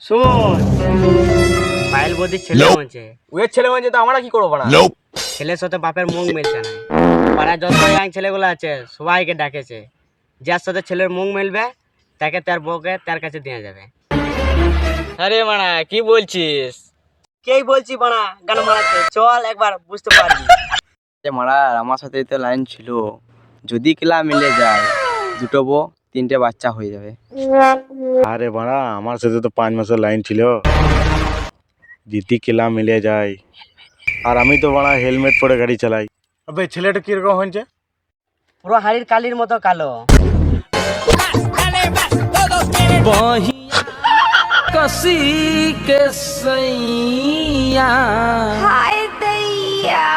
শোন, পায়েল বদির ছেলে হয়েছে। ওয়ের ছেলে হয়েছে তো আমরা কি করবো না? ছেলের সাথে বাপের মুখ মিলছে না। পাড়ায় যত ইয়াং ছেলেগুলো আছে সবাইকে ডাকেছে, যার সাথে ছেলের মুখ মিলবে তাকে তার বউকে তার কাছে দিয়ে যাবে। আরে মানা কি বলছিস? কেই বলছি বানা গান মারাচ্ছে, চল একবার বুঝতে পারবি। মারা আমার সাথে তো লাইন ছিল, যদি ক্লা মিলে যায় দুটো বউ তিনটে বাচ্চা হয়ে যাবে। আরে বাড়া, আমার সাথে তো 5 মাসের লাইন ছিল, যদি কেলা মিলে যায়। আর আমি তো বাড়া হেলমেট পরে গাড়ি চালাই। আবে ছেলেটা কিরকম হয়েছে? পুরো হাড়ির কালির মতো কালো। कसी के सैया हाय दैया